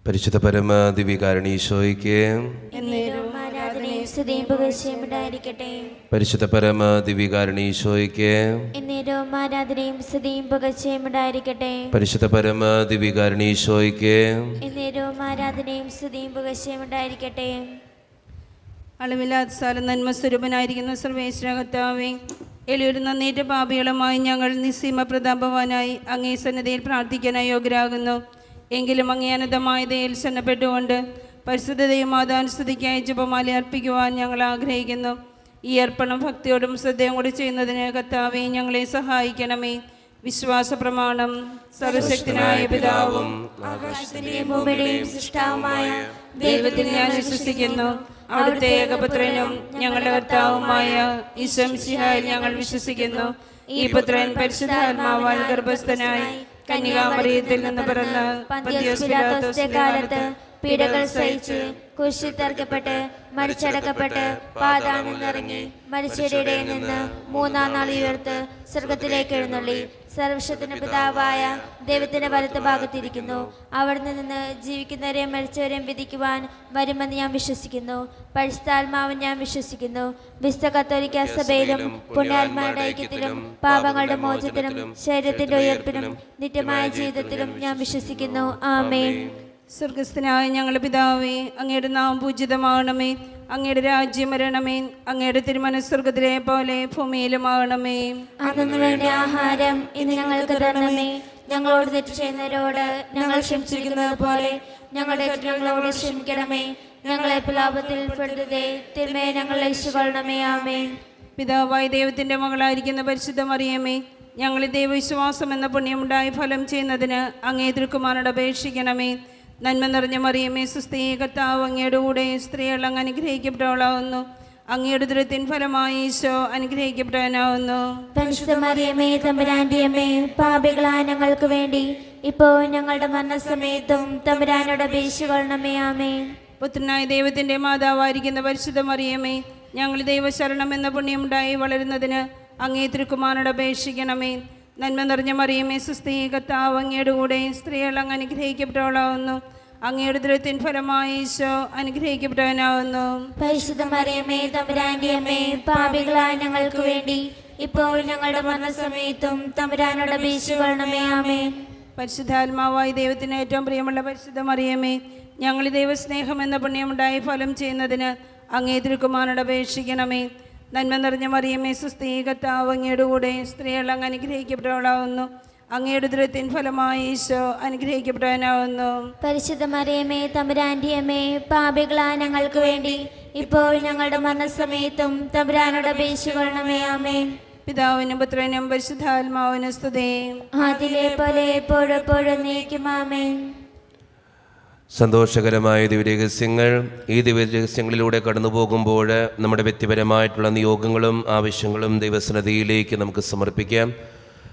പരിശുദ്ധ പരമ ദിവ്യകാരുണ്യീശോയ്ക്ക് പരിശുദ്ധ പരമ ദിവ്യകാരുണ്യീശോയ്ക്ക് പരിശുദ്ധ പരമ ദിവ്യകാരുണ്യീശോയ്ക്ക് അളവില്ലാത്ത സാല നന്മ സ്വരൂപനായിരിക്കുന്ന സർവേശ്വര കർത്താവേ, എളിയൊരു നന്നേറ്റ പാപികളുമായി ഞങ്ങൾ നിസ്സീമ പ്രതാപവാനായി അങ്ങേ സന്നിധിയിൽ പ്രാർത്ഥിക്കാനായി യോഗ്യരാകുന്നു. എങ്കിലും അങ്ങേ അനന്തമായ ദയയിൽ ശരണപ്പെട്ടുകൊണ്ട് പരിശുദ്ധതയും മാതാനുസ്തുതിക്കായി ജപമാല അർപ്പിക്കുവാൻ ഞങ്ങൾ ആഗ്രഹിക്കുന്നു. ഈ അർപ്പണം ഭക്തിയോടും ശ്രദ്ധയും കൂടി ചെയ്യുന്നതിന് കർത്താവേ ഞങ്ങളെ സഹായിക്കണമേ. വിശ്വാസ പ്രമാണം. സർവശക്തനായ പിതാവും ആകാശത്തിന്റെയും ഭൂമിയുടെയും സൃഷ്ടാവുമായ ദൈവത്തിൽ ഞാൻ വിശ്വസിക്കുന്നു. അവിടുത്തെ ഏകപുത്രനും ഞങ്ങളുടെ കർത്താവുമായ ഈശോ മിശിഹായിൽ ഞങ്ങൾ വിശ്വസിക്കുന്നു. ഈ പുത്രൻ പരിശുദ്ധാത്മാവാൽ ഗർഭസ്ഥനായി കന്യകാമറിയത്തിൽ നിന്ന് പിറന്ന് പന്തിയോസ് പിലാത്തോസിന്റെ കാലത്ത് പീഡകൾ സഹിച്ച് കുരിശിൽ തറയ്ക്കപ്പെട്ട് മരിച്ചടക്കപ്പെട്ട് പാതാളത്തിൽ നിന്നിറങ്ങി മരിച്ചവരുടെ ഇടയിൽ നിന്ന് മൂന്നാം നാൾ ഉയർത്ത് സ്വർഗത്തിലേക്ക് എഴുന്നള്ളി സർവശക്തന്റെ പിതാവായ ദൈവത്തിന്റെ വലത്ത് ഭാഗത്തിരിക്കുന്നു. അവിടെ നിന്ന് ജീവിക്കുന്നവരെയും മരിച്ചവരെയും വിധിക്കുവാൻ വരുമെന്ന് ഞാൻ വിശ്വസിക്കുന്നു. പരിശുദ്ധാത്മാവിൽ ഞാൻ വിശ്വസിക്കുന്നു. വിശുദ്ധ കത്തോലിക്ക സഭയിലും പുണ്യാത്മാരുടെ ഐക്യത്തിലും പാപങ്ങളുടെ മോചനത്തിലും ശരീരത്തിന്റെ ഉയർപ്പിനും നിത്യമായ ജീവിതത്തിലും ഞാൻ വിശ്വസിക്കുന്നു. ആമേൻ. സ്വർഗസ്ഥനായ ഞങ്ങളുടെ പിതാവേ, അങ്ങയുടെ നാമം പൂജിതമാകണമേ. അങ്ങയുടെ രാജ്യം വരണമേ. അങ്ങയുടെ തിരുമനസ്സ് സ്വർഗത്തിലെ പോലെ ഭൂമിയിലുമാകണമേ. അന്നു വേണ്ട ആഹാരം ഇന്ന് ഞങ്ങൾക്ക് തരണമേ. ഞങ്ങളോട് തെറ്റ് ചെയ്യുന്നവരോട് ഞങ്ങൾ ക്ഷമിച്ചിരിക്കുന്നത് പോലെ ഞങ്ങളുടെ തെറ്റുകളോട് ക്ഷമിക്കണമേ. ഞങ്ങളെ പ്രലോഭത്തിൽ പെടുത്തരുതേ, തിന്മയെ ഞങ്ങളെ രക്ഷിക്കണമേ. ആമേൻ. പിതാവായ ദൈവത്തിന്റെ മകളായിരിക്കുന്ന പരിശുദ്ധ മറിയമേ, ഞങ്ങളിൽ ദൈവവിശ്വാസം എന്ന പുണ്യമുണ്ടായി ഫലം ചെയ്യുന്നതിന് അങ്ങേ തിരുക്കുമാരനോട് അപേക്ഷിക്കണമേ. നന്മ നിറഞ്ഞ മറിയമേ, സുസ്ഥീ, കർത്താവ് അങ്ങയുടെ കൂടെ സ്ത്രീകൾ അങ്ങ് അനുഗ്രഹിക്കപ്പെട്ടവളാവുന്നു. അങ്ങയുടെ ദുരത്തിൻ ഫലമായി ഈശോ അനുഗ്രഹിക്കപ്പെട്ടവനാവുന്നു. പരിശുദ്ധ മറിയമേ, തമ്പുരാന്റെ അമ്മേ, പാപികളായ ഞങ്ങൾക്ക് വേണ്ടി ഇപ്പോൾ ഞങ്ങളുടെ മരണസമയത്തും തമ്പുരാനോട് അപേക്ഷിക്കണമേ. ആമേൻ. പുത്രനായ ദൈവത്തിന്റെ മാതാവായിരിക്കുന്ന പരിശുദ്ധ മറിയമേ, ഞങ്ങൾ ദൈവശരണം എന്ന പുണ്യമുണ്ടായി വളരുന്നതിന് അങ്ങേ തിരുക്കുമാരനോട് അപേക്ഷിക്കണമേ. നന്മ നിറഞ്ഞ മറിയമേ, സുസ്ഥീ, കർത്താവ് അങ്ങയുടെ കൂടെ സ്ത്രീകൾ അങ്ങ് അനുഗ്രഹിക്കപ്പെട്ടവളാവുന്നു. അങ്ങയുടെ ദുരത്തിൻ ഫലമായി ഈശോ അനുഗ്രഹിക്കപ്പെട്ടവനാവുന്നു. പരിശുദ്ധ മറിയമേ, തമ്പുരാന്റെ അമ്മേ, പാപികളായ ഞങ്ങൾക്ക് വേണ്ടി ഇപ്പോൾ ഞങ്ങളുടെ മരണസമയത്തും തമ്പുരാനോട് അപേക്ഷിക്കണമേ. ആമേൻ. പരിശുദ്ധാത്മാവായ ദൈവത്തിന് ഏറ്റവും പ്രിയമുള്ള പരിശുദ്ധ മറിയമേ, ഞങ്ങൾ ദൈവസ്നേഹം എന്ന പുണ്യമുണ്ടായി ഫലം ചെയ്യുന്നതിന് അങ്ങേ തിരുക്കുമാരനോട് അപേക്ഷിക്കണമേ. നന്മ നിറഞ്ഞ മറിയമേ, സുസ്ഥീ, കർത്താവ് അങ്ങയുടെ കൂടെ സ്ത്രീകൾ അങ്ങ് അനുഗ്രഹിക്കപ്പെട്ടവളാവുന്നു. അങ്ങയുടെ ദുരത്തിൻ ഫലമായി ഈശോ അനുഗ്രഹിക്കപ്പെട്ടവനാവുന്നു. പരിശുദ്ധ മറിയമേ, തമ്പുരാന്റെ അമ്മേ, പാപികളായ ഞങ്ങൾക്ക് വേണ്ടി ഇപ്പോൾ ഞങ്ങളുടെ മരണസമയത്തും തമ്പുരാനോട് അപേക്ഷിക്കണമേ. ആമേൻ. പിതാവിനും പുത്രനും പരിശുദ്ധാത്മാവിനും സ്തുതി. അതിലെ പോലെ എപ്പോഴും നീക്കും. ആമേൻ. സന്തോഷകരമായ ദിവ്യരഹസ്യങ്ങൾ. ഈ ദിവ്യരഹസ്യങ്ങളിലൂടെ കടന്നു പോകുമ്പോൾ നമ്മുടെ വ്യക്തിപരമായിട്ടുള്ള നിയോഗങ്ങളും ആവശ്യങ്ങളും ദൈവസന്നിധിയിലേക്ക് നമുക്ക് സമർപ്പിക്കാം.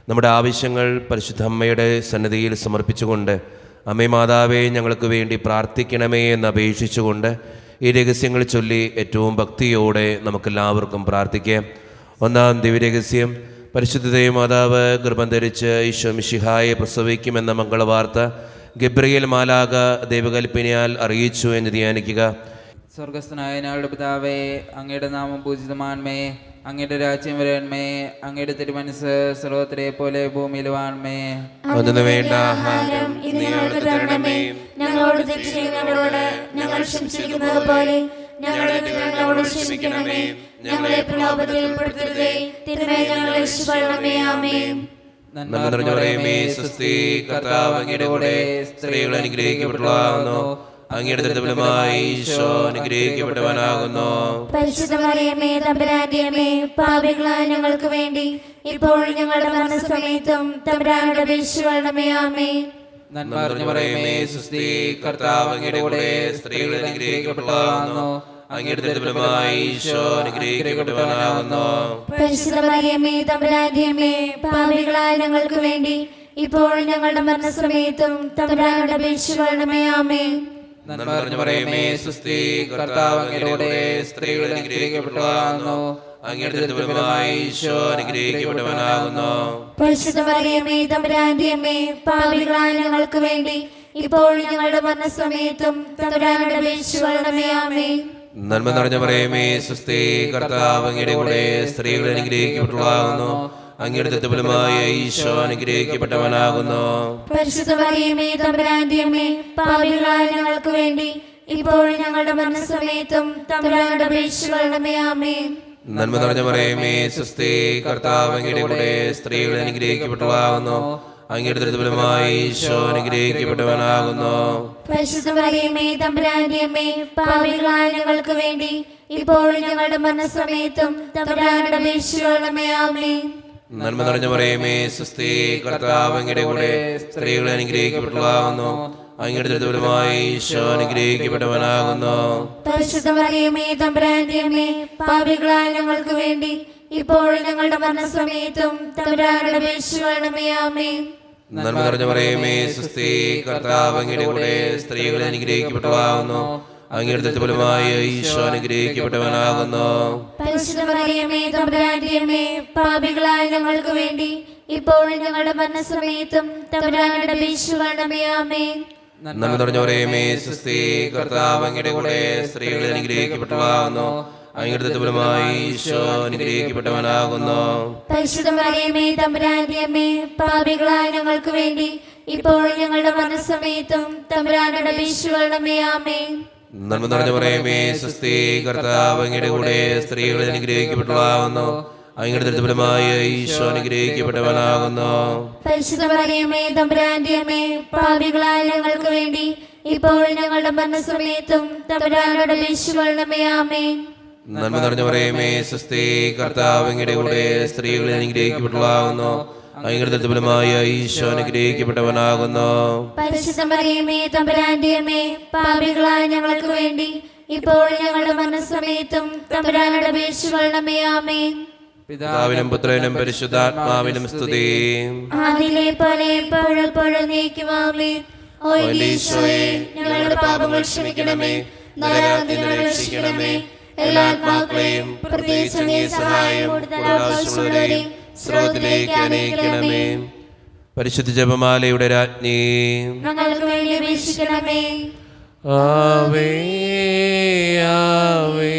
നമ്മുടെ ആവശ്യങ്ങൾ പരിശുദ്ധ അമ്മയുടെ സന്നിധിയിൽ സമർപ്പിച്ചുകൊണ്ട് അമ്മേ മാതാവേ ഞങ്ങൾക്ക് വേണ്ടി പ്രാർത്ഥിക്കണമേ എന്ന് അപേക്ഷിച്ചുകൊണ്ട് ഈ രഹസ്യങ്ങൾ ചൊല്ലി ഏറ്റവും ഭക്തിയോടെ നമുക്കെല്ലാവർക്കും പ്രാർത്ഥിക്കാം. ഒന്നാം ദിവ്യരഹസ്യം, പരിശുദ്ധ മാതാവ് ഗർഭം ധരിച്ച് ഈശോ മിശിഹായെ പ്രസവിക്കുമെന്ന മംഗളവാർത്ത ഗബ്രിയേൽ മാലാഖ ദൈവകൽപ്പനയാൽ അറിയിച്ചു എന്ന് ധ്യാനിക്കുക. സ്വർഗസ്ഥനായ ഞങ്ങളുടെ പിതാവേ, അങ്ങയുടെ നാമം പൂജിതമാണമേ. അങ്ങയുടെ രാജ്യം വരണമേ. അങ്ങയുടെ തിരുമനസ്സ് സർവ്വത്തിലെ പോലെ ഭൂമിയിലുമാണമേ. അന്നു വേണ്ട ആഹാരം ഇന്ന് ഞങ്ങൾക്ക് തരണമേ. ഞങ്ങളോട് തെറ്റ് ചെയ്യുന്നവരോട് ഞങ്ങൾ ക്ഷമിച്ചിരിക്കുന്നത് പോലെ ഞങ്ങളുടെ തെറ്റുകളോട് ക്ഷമിക്കണമേ. ഞങ്ങളെ പ്രലോഭത്തിൽ പെടുത്തരുതേ, തിന്മയെ ഞങ്ങളെ രക്ഷിക്കണമേ. ആമേൻ. നന്മ നിറഞ്ഞ മറിയമേ, സുസ്ഥീ, കർത്താവ് അങ്ങയുടെ കൂടെ സ്ത്രീകൾ അനുഗ്രഹിക്കപ്പെട്ടവളാകുന്നു. അങ്ങയുടെ ഫലമായി ഈശോ അനുഗ്രഹിക്കപ്പെട്ടവനാകുന്നു. പരിശുദ്ധ മറിയമേ, തമ്പുരാന്റെ അമ്മേ, പാപികളായ ഞങ്ങൾക്ക് വേണ്ടി ഇപ്പോൾ ഞങ്ങളുടെ മരണസമയത്തും തമ്പുരാനോട് അപേക്ഷിക്കണമേ. ആമേൻ. നന്മ നിറഞ്ഞ മറിയമേ, സുസ്ഥീ, കർത്താവ് അങ്ങയുടെ കൂടെ സ്ത്രീകൾ അനുഗ്രഹിക്കപ്പെട്ടവളാകുന്നു. അങ്ങയുടെ ഫലമായി ഈശോ അനുഗ്രഹിക്കപ്പെട്ടവനാകുന്നു. പരിശുദ്ധ മറിയമേ, തമ്പുരാന്റെ അമ്മേ, പാപികളായ ഞങ്ങൾക്ക് വേണ്ടി ഇപ്പോൾ ഞങ്ങളുടെ മരണസമയത്തും തമ്പുരാനോട് അപേക്ഷിക്കണമേ. ആമേൻ. നന്മ നിറഞ്ഞ മറിയമേ, സുസ്ഥീ, കർത്താവ് അങ്ങയുടെ കൂടെ സ്ത്രീകൾ അനുഗ്രഹിക്കപ്പെട്ടവളാകുന്നു. അങ്ങയുടെ ഫലമായി ഈശോ അനുഗ്രഹിക്കപ്പെട്ടവനാകുന്നു. പരിശുദ്ധ മറിയമേ, തമ്പുരാന്റെ അമ്മേ, പാപികളായ ഞങ്ങൾക്ക് വേണ്ടി ഇപ്പോഴും ഞങ്ങളുടെ മരണസമയത്തും തമ്പുരാനോട് അപേക്ഷിച്ചുകൊള്ളണമേ. ആമേൻ. നന്മ നിറഞ്ഞ മറിയമേ സ്വസ്തി, കർത്താവ് അങ്ങയുടെ കൂടെ സ്ത്രീകൾ അനുഗ്രഹിക്കപ്പെട്ടവളാകുന്നു. അങ്ങയുടെ ഫലമായ ഈശോ അനുഗ്രഹിക്കപ്പെട്ടവനാകുന്നു. പരിശുദ്ധ മറിയമേ തമ്പുരാന്റെ അമ്മേ, പാപികളായ ഞങ്ങൾക്ക് വേണ്ടി ഇപ്പോഴും ഞങ്ങളുടെ മരണസമയത്തും തമ്പുരാനോട് അപേക്ഷിച്ചുകൊള്ളണമേ. ആമേൻ. നന്മ നിറഞ്ഞ മറിയമേ സ്വസ്തി, കർത്താവ് അങ്ങയുടെ കൂടെ സ്ത്രീകൾ അനുഗ്രഹിക്കപ്പെട്ടവളാകുന്നു. അങ്ങയുടെ ഫലമായ ഈശോ അനുഗ്രഹിക്കപ്പെട്ടവനാകുന്നു. പരിശുദ്ധ മറിയമേ തമ്പുരാന്റെ അമ്മേ, പാപികളായ ഞങ്ങൾക്ക് വേണ്ടി ഇപ്പോഴും ഞങ്ങളുടെ മരണസമയത്തും തമ്പുരാനോട് അപേക്ഷിച്ചുകൊള്ളണമേ. ആമേൻ. നന്മ നിറഞ്ഞ മറിയമേ സ്വസ്തി, കർത്താവ് അങ്ങയുടെ കൂടെ സ്ത്രീകൾ അനുഗ്രഹിക്കപ്പെട്ടവളാകുന്നു. അങ്ങയുടെ ഫലമായ ഈശോ അനുഗ്രഹിക്കപ്പെട്ടവനാകുന്നു. പരിശുദ്ധ മറിയമേ തമ്പുരാന്റെ അമ്മേ, പാപികളായ ഞങ്ങൾക്ക് വേണ്ടി ഇപ്പോഴും ഞങ്ങളുടെ മരണസമയത്തും തമ്പുരാനോട് അപേക്ഷിച്ചുകൊള്ളണമേ. ആമേൻ. നന്മ നിറഞ്ഞ മറിയമേ സ്വസ്തി, കർത്താവ് അങ്ങയുടെ കൂടെ സ്ത്രീകൾ അനുഗ്രഹിക്കപ്പെട്ടവളാകുന്നു. അങ്ങയുടെ ഫലമായ ഈശോ അനുഗ്രഹിക്കപ്പെട്ടവനാകുന്നു. പരിശുദ്ധ മറിയമേ തമ്പുരാന്റെ അമ്മേ, പാപികളായ ഞങ്ങൾക്ക് വേണ്ടി ഇപ്പോഴും ഞങ്ങളുടെ മരണസമയത്തും തമ്പുരാനോട് അപേക്ഷിച്ചുകൊള്ളണമേ. ആമേൻ. നന്മ നിറഞ്ഞ മറിയമേ സ്വസ്തി, കർത്താവ് അങ്ങയുടെ കൂടെ സ്ത്രീകൾ അനുഗ്രഹിക്കപ്പെട്ടവളാകുന്നു. അങ്ങയുടെ ഫലമായ ഈശോ അനുഗ്രഹിക്കപ്പെട്ടവനാകുന്നു. പരിശുദ്ധ മറിയമേ തമ്പുരാന്റെ അമ്മേ, പാപികളായ ഞങ്ങൾക്ക് വേണ്ടി ഇപ്പോഴും ഞങ്ങളുടെ മരണസമയത്തും തമ്പുരാനോട് അപേക്ഷിച്ചുകൊള്ളണമേ. ആമേൻ. നന്മ നിറഞ്ഞ മറിയമേ സ്വസ്തി, കർത്താവ് അങ്ങയുടെ കൂടെ സ്ത്രീകൾ അനുഗ്രഹിക്കപ്പെട്ടവളാകുന്നു. അങ്ങയുടെ ഫലമായ ഈശോ അനുഗ്രഹിക്കപ്പെട്ടവനാകുന്നു. പരിശുദ്ധ മറിയമേ തമ്പുരാന്റെ അമ്മേ, പാപികളായ ഞങ്ങൾക്ക് വേണ്ടി ഇപ്പോഴും ഞങ്ങളുടെ മരണസമയത്തും തമ്പുരാനോട് അപേക്ഷിച്ചുകൊള്ളണമേ. ആമേൻ. നന്മ നിറഞ്ഞ മറിയമേ സ്വസ്തി, കർത്താവ് അങ്ങയുടെ കൂടെ സ്ത്രീകൾ അനുഗ്രഹിക്കപ്പെട്ടവളാകുന്നു. അങ്ങയുടെ ഫലമായ ഈശോ അനുഗ്രഹിക്കപ്പെട്ടവനാകുന്നു. പരിശുദ്ധ മറിയമേ തമ്പുരാന്റെ അമ്മേ, പാപികളായ ഞങ്ങൾക്ക് വേണ്ടി ഇപ്പോഴും ഞങ്ങളുടെ മരണസമയത്തും തമ്പുരാനോട് അപേക്ഷിച്ചുകൊള്ളണമേ. ആമേൻ. പിതാവിനും പുത്രനും പരിശുദ്ധാത്മാവിനും സ്തുതി. ആദിയിലെ പോലെ എപ്പോഴും നീക്കും. ആമേൻ. ഓ ഈശോയെ, ഞങ്ങളുടെ പാപങ്ങൾ ക്ഷമിക്കണമേ, നരകത്തിൽ നിന്ന് രക്ഷിക്കണമേ, എല്ലാ ആത്മാക്കളെയും പ്രത്യേകിച്ച് അങ്ങേ സഹായം ആവശ്യമുള്ളവരെയും സ്രോതത്തിലേക്ക് അനയിക്കണമേ. പരിശുദ്ധ ജപമാലയുടെ രാജ്ഞി, ഞങ്ങൾക്ക് വേണ്ടി അപേക്ഷിക്കണമേ. ആവേ ആവേ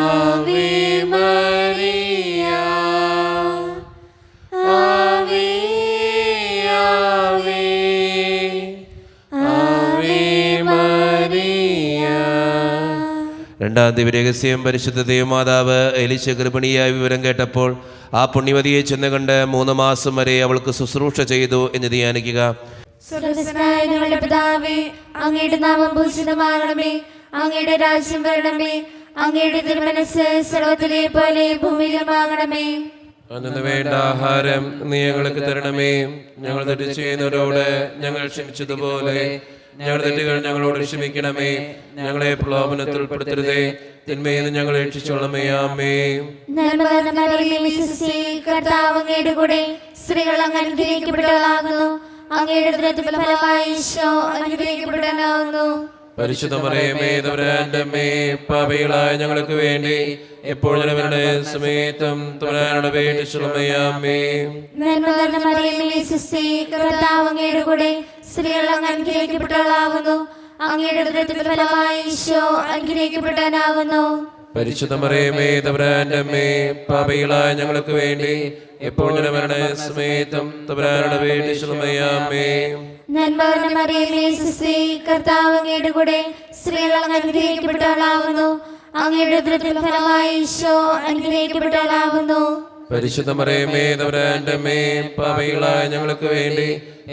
ആവേ മരിയ, ആവേ ആവേ ആവേ മരിയ. രണ്ടാം ദിവ്യരഹസ്യം, പരിശുദ്ധ ദൈവമാതാവ് എലിശ ഗർഭിണിയായ വിവരം കേട്ടപ്പോൾ ആ പുണ്യവതിയെ ചെന്ന് കണ്ട് 3 മാസം വരെ അവൾക്ക് ശുശ്രൂഷ ചെയ്തു എന്ന് ധ്യാനിക്കുക. സ്വർഗ്ഗസ്ഥനായ ഞങ്ങളുടെ പിതാവേ, അങ്ങയുടെ നാമം പൂജിതമാകണമേ, അങ്ങയുടെ രാജ്യം വരണമേ, അങ്ങയുടെ തിരുമനസ്സ് സ്വർഗ്ഗത്തിലെ പോലെ ഭൂമിയിലുമാകണമേ. അന്നു വേണ്ട ആഹാരം നീ ഞങ്ങൾക്ക് തരണമേ. ഞങ്ങൾ തെറ്റ് ചെയ്യുന്നവരോട് ഞങ്ങൾ ക്ഷമിച്ചതുപോലെ ഞങ്ങളുടെ തെറ്റുകൾ ഞങ്ങളോട് ക്ഷമിക്കണമേ. ഞങ്ങളെ പ്രലോഭനത്തിൽ ഉൾപ്പെടുത്തരുതേ, തിന്മയിൽ നിന്ന് ഞങ്ങളെ രക്ഷിച്ചോളമേ. ആമേൻ. നന്മ നിറഞ്ഞ മറിയമേ സ്വസ്തി, കർത്താവ് അങ്ങയുടെ കൂടെ സ്ത്രീകൾ അങ്ങ് അനുഗ്രഹിക്കപ്പെട്ടവളാകുന്നു. അങ്ങയുടെ ഉദരത്തിൻ ഫലമായ ഈശോ അനുഗ്രഹിക്കപ്പെട്ടവനാകുന്നു. പരിശുദ്ധ മറിയമേ തമ്പുരാന്റെ അമ്മേ, പാപികളായ ഞങ്ങൾക്ക് വേണ്ടി എപ്പോഴും ഞങ്ങളുടെ സമയത്തും തമ്പുരാനോട് അപേക്ഷിച്ചുകൊള്ളണമേ. ആമേൻ. നന്മ നിറഞ്ഞ മറിയമേ സ്വസ്തി, കർത്താവ് അങ്ങയുടെ കൂടെ സ്ത്രീകൾ അങ്ങ് അനുഗ്രഹിക്കപ്പെട്ടവളാകുന്നു. അങ്ങയുടെ ഉദരത്തിൻ ഫലമായ ഈശോ അനുഗ്രഹിക്കപ്പെട്ടവനാകുന്നു. പരിശുദ്ധ മറിയമേ തമ്പുരാന്റെ അമ്മേ, പാപികളായ ഞങ്ങൾക്ക് വേണ്ടി എപ്പോഴും ഞങ്ങളുടെ സമയത്തും തമ്പുരാനോട് അപേക്ഷിച്ചുകൊള്ളണമേ. ആമേൻ. നന്മ നിറഞ്ഞ മറിയമേ സ്വസ്തി, കർത്താവ് അങ്ങയുടെ കൂടെ സ്ത്രീകൾ അങ്ങ് അനുഗ്രഹിക്കപ്പെട്ടവളാകുന്നു. അങ്ങയുടെ ഉദരത്തിൻ ഫലമായ ഈശോ അനുഗ്രഹിക്കപ്പെട്ടവളാകുന്നു. പരിശുദ്ധ മറിയമേ തമ്പുരാന്റെ അമ്മേ, പാപികളായ ഞങ്ങൾക്ക് വേണ്ടി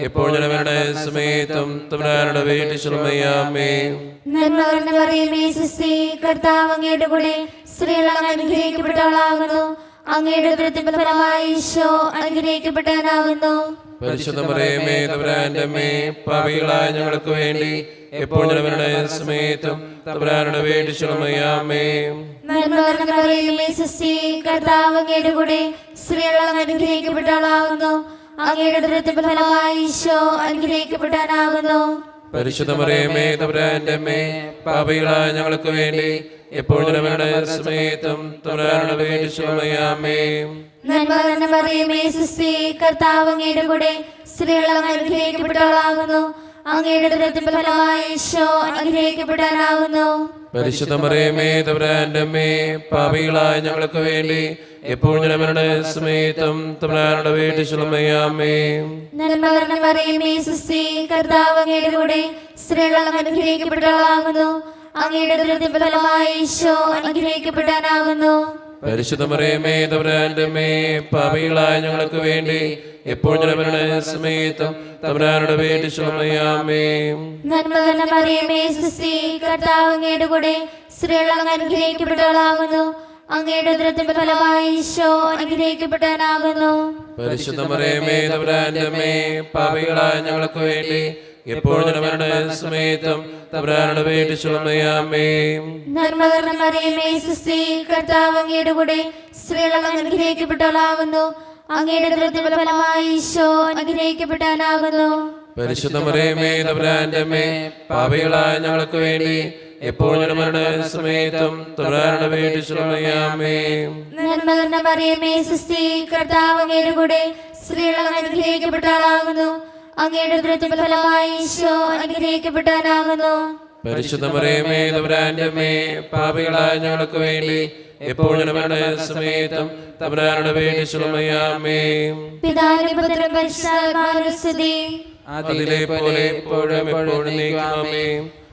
എപ്പോഴും ഞങ്ങളുടെ സമയത്തും തമ്പുരാനോട് അപേക്ഷിച്ചുകൊള്ളണമേ. ആമേൻ. നന്മ നിറഞ്ഞ മറിയമേ സ്വസ്തി, കർത്താവ് അങ്ങയുടെ കൂടെ സ്ത്രീകൾ അങ്ങ് അനുഗ്രഹിക്കപ്പെട്ടവളാകുന്നു. അങ്ങയുടെ ഉദരത്തിൻ ഫലമായ ഈശോ അനുഗ്രഹിക്കപ്പെട്ടവനാകുന്നു. പരിശുദ്ധ മറിയമേ തമ്പുരാന്റെ അമ്മേ, പാപികളായ ഞങ്ങൾക്ക് വേണ്ടി എപ്പോഴും ഞങ്ങളുടെ സമയത്തും തമ്പുരാനോട് അപേക്ഷിച്ചുകൊള്ളണമേ. ആമേൻ. നന്മ നിറഞ്ഞ മറിയമേ സ്വസ്തി, കർത്താവ് അങ്ങയുടെ കൂടെ സ്ത്രീകൾ അങ്ങ് അനുഗ്രഹിക്കപ്പെട്ടവളാകുന്നു. അങ്ങയുടെ ഉദരത്തിൻ ഫലമായ ഈശോ അനുഗ്രഹിക്കപ്പെട്ടവനാകുന്നു. പരിശുദ്ധ മറിയമേ തമ്പുരാന്റെ അമ്മേ, പാപികളായ ഞങ്ങൾക്ക് വേണ്ടി എപ്പോഴും ഞങ്ങളുടെ സമയത്തും തമ്പുരാനോട് അപേക്ഷിച്ചുകൊള്ളണമേ. ആമേൻ. നന്മ നിറഞ്ഞ മറിയമേ സ്വസ്തി, കർത്താവ് അങ്ങയുടെ കൂടെ സ്ത്രീകൾ അങ്ങ് അനുഗ്രഹിക്കപ്പെട്ടവളാകുന്നു. അങ്ങയുടെ ഉദരത്തിൻ ഫലമായി ഈശോ അനുഗ്രഹിക്കപ്പെടാനാകുന്നു. പരിശുദ്ധ മറിയമേ തമ്പുരാന്റെ അമ്മേ, പാപികളായ ഞങ്ങൾക്ക് വേണ്ടി എപ്പോഴും ഞങ്ങളുടെ സമയത്തും തമ്പുരാനുടെ വീട്ടിലുമയാമേ. നന്മ നിറഞ്ഞ മറിയമേ സുസ്തി, കർത്താവ് അങ്ങയുടെ കൂടെ സ്ത്രീകൾ അങ്ങ് അനുഗ്രഹിക്കപ്പെട്ടവളാകുന്നു. അങ്ങയുടെ ഉദരത്തിൻ ഫലമായി ഈശോ അനുഗ്രഹിക്കപ്പെടാനാകുന്നു. പരിശുദ്ധ മറിയമേ തമ്പുരാന്റെ അമ്മേ, പാപികളായ ഞങ്ങൾക്ക് വേണ്ടി എപ്പോഴും ഞങ്ങളുടെ സമയത്തും തമ്പുരാനുടെ വീട്ടിലുമയാമേ. നന്മ നിറഞ്ഞ മറിയമേ സുസ്തി, കർത്താവ് അങ്ങയുടെ കൂടെ സ്ത്രീകൾ അങ്ങ് അനുഗ്രഹിക്കപ്പെട്ടവളാകുന്നു. അങ്ങയുടെ ഉദരത്തിൻ ഫലമായി ഈശോ അനുഗ്രഹിക്കപ്പെടാനാകുന്നു. പരിശുദ്ധ മറിയമേ തമ്പുരാന്റെ അമ്മേ, പാപികളായ ഞങ്ങൾക്ക് വേണ്ടി എപ്പോഴും ഞങ്ങളുടെ സമയത്തും തമ്പുരാനുടെ വീട്ടിലുമയാമേ. നന്മ നിറഞ്ഞ മറിയമേ സുസ്തി, കർത്താവ് അങ്ങയുടെ കൂടെ സ്ത്രീകൾ അങ്ങ് അനുഗ്രഹിക്കപ്പെട്ടവളാകുന്നു. അങ്ങയുടെ ഉദരത്തിൻ ഫലമായി ഈശോ അനുഗ്രഹിക്കപ്പെടാനാകുന്നു. പരിശുദ്ധ മറിയമേ തമ്പുരാന്റെ അമ്മേ, പാപികളായ ഞങ്ങൾക്ക് വേണ്ടി എപ്പോഴും ഞങ്ങളുടെ സമയത്തും തമ്പുരാനുടെ വീട്ടിലുമയാമേ. നന്മ നിറഞ്ഞ മറിയമേ സുസ്തി, കർത്താവ് അങ്ങയുടെ കൂടെ സ്ത്രീകൾ അങ്ങ് അനുഗ്രഹിക്കപ്പെട്ടവളാകുന്നു. അങ്ങയുടെ ഉദരത്തിൻ ഫലമായി ഈശോ അനുഗ്രഹിക്കപ്പെടാനാകുന്നു. പരിശുദ്ധ മറിയമേ തമ്പുരാന്റെ അമ്മേ, പാപികളായ ഞങ്ങൾക്ക് വേണ്ടി എപ്പോഴും ഞങ്ങളുടെ സമയത്തും തമ്പുരാനുടെ വീട്ടിലുമയാമേ. പിതാവിനും പുത്രനും പരിശുദ്ധാത്മാവിനും സ്തുതി. അതിലെ പോലെ എപ്പോഴും എപ്പോഴും നീക്കുമേ.